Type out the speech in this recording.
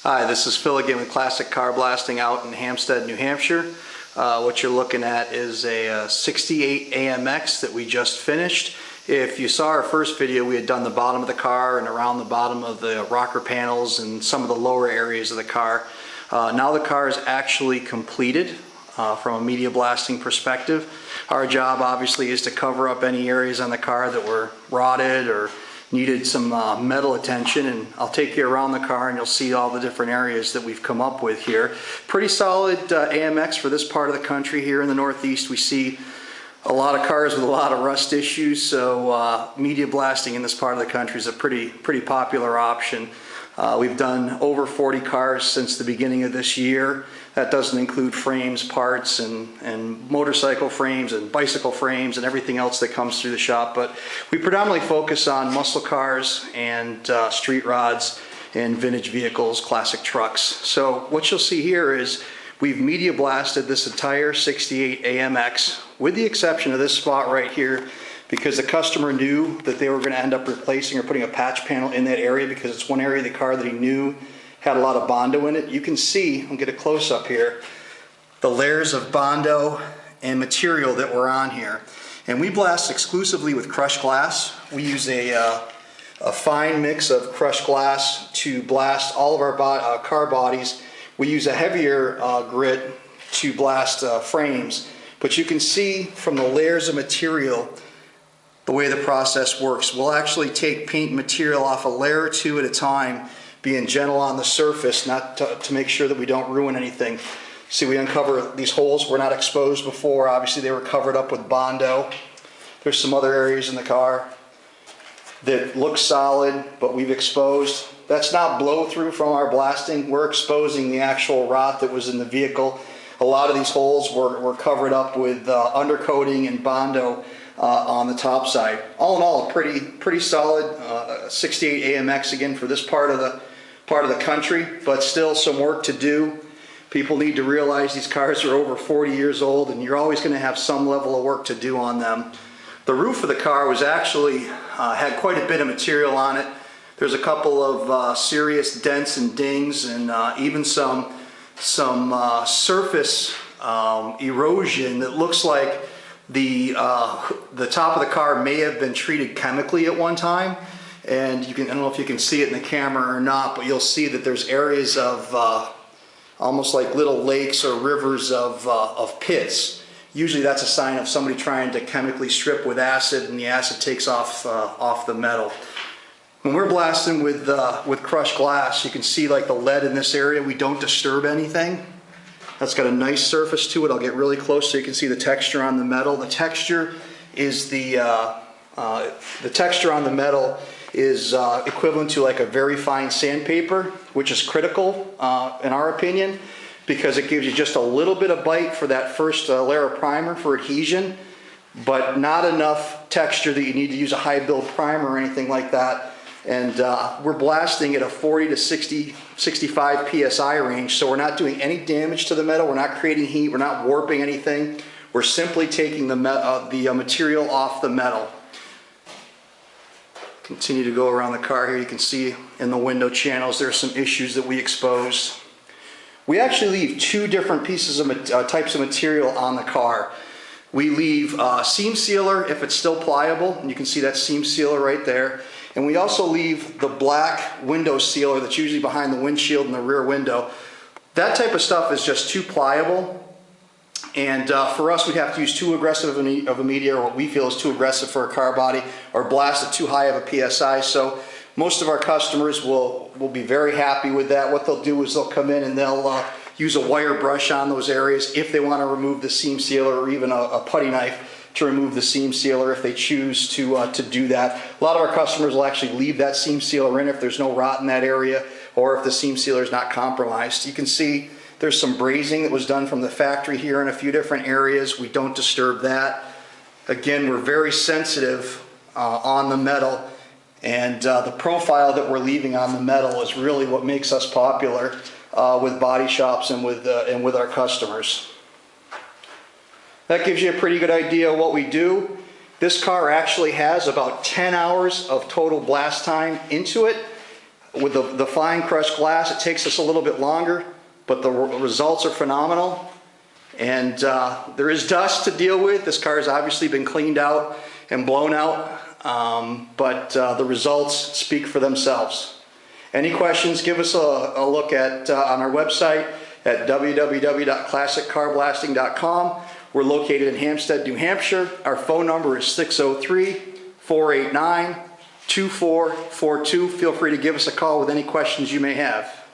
Hi, this is Phil again with Classic Car Blasting out in Hampstead, New Hampshire. What you're looking at is a 68 AMX that we just finished. If you saw our first video, we had done the bottom of the car and around the bottom of the rocker panels and some of the lower areas of the car. Now the car is actually completed from a media blasting perspective. Our job obviously is to cover up any areas on the car that were rotted or needed some metal attention, and I'll take you around the car and you'll see all the different areas that we've come up with here. Pretty solid AMX for this part of the country. Here in the Northeast we see a lot of cars with a lot of rust issues, so media blasting in this part of the country is a pretty popular option. We've done over 40 cars since the beginning of this year. That doesn't include frames, parts, and motorcycle frames and bicycle frames and everything else that comes through the shop. But we predominantly focus on muscle cars and street rods and vintage vehicles, classic trucks. So what you'll see here is we've media blasted this entire 68 AMX with the exception of this spot right here, because the customer knew that they were going to end up replacing or putting a patch panel in that area because it's one area of the car that he knew had a lot of Bondo in it. You can see, I'll get a close-up here, the layers of Bondo and material that were on here. And we blast exclusively with crushed glass. We use a fine mix of crushed glass to blast all of our car bodies. We use a heavier grit to blast frames. But you can see from the layers of material the way the process works. We'll actually take paint material off a layer or two at a time, being gentle on the surface, not to make sure that we don't ruin anything. See, we uncover these holes were not exposed before. Obviously they were covered up with Bondo. There's some other areas in the car that look solid, but we've exposed. That's not blow through from our blasting. We're exposing the actual rot that was in the vehicle. A lot of these holes were covered up with undercoating and Bondo on the top side. All in all, a pretty solid 68 AMX again for this part of the country, but still some work to do. People need to realize these cars are over 40 years old and you're always going to have some level of work to do on them. The roof of the car was actually had quite a bit of material on it. There's a couple of serious dents and dings and even some surface erosion that looks like the top of the car may have been treated chemically at one time, and I don't know if you can see it in the camera or not, but you'll see that there's areas of almost like little lakes or rivers of pits. Usually that's a sign of somebody trying to chemically strip with acid, and the acid takes off the metal. When we're blasting with crushed glass, you can see like the lead in this area. We don't disturb anything. That's got a nice surface to it. I'll get really close so you can see the texture on the metal. The texture is texture on the metal is equivalent to like a very fine sandpaper, which is critical in our opinion, because it gives you just a little bit of bite for that first layer of primer for adhesion, but not enough texture that you need to use a high build primer or anything like that. And we're blasting at a 40 to 65 PSI range, so we're not doing any damage to the metal, we're not creating heat, we're not warping anything. We're simply taking the material off the metal. Continue to go around the car here. You can see in the window channels there are some issues that we exposed. We actually leave two different pieces of types of material on the car. We leave seam sealer if it's still pliable, and you can see that seam sealer right there. And we also leave the black window sealer that's usually behind the windshield and the rear window. That type of stuff is just too pliable. And for us, we'd have to use too aggressive of a media, or what we feel is too aggressive for a car body, or blast it too high of a PSI. So most of our customers will be very happy with that. What they'll do is they'll come in and they'll use a wire brush on those areas if they want to remove the seam sealer, or even a putty knife to remove the seam sealer if they choose to do that. A lot of our customers will actually leave that seam sealer in if there's no rot in that area, or if the seam sealer is not compromised. You can see there's some brazing that was done from the factory here in a few different areas. We don't disturb that. Again, we're very sensitive on the metal, and the profile that we're leaving on the metal is really what makes us popular with body shops and with our customers. That gives you a pretty good idea of what we do. This car actually has about 10 hours of total blast time into it. With the fine crushed glass, it takes us a little bit longer, but the results are phenomenal. And there is dust to deal with. This car has obviously been cleaned out and blown out, but the results speak for themselves. Any questions, give us a look at on our website at www.classiccarblasting.com. We're located in Hampstead, New Hampshire. Our phone number is 603-489-2442. Feel free to give us a call with any questions you may have.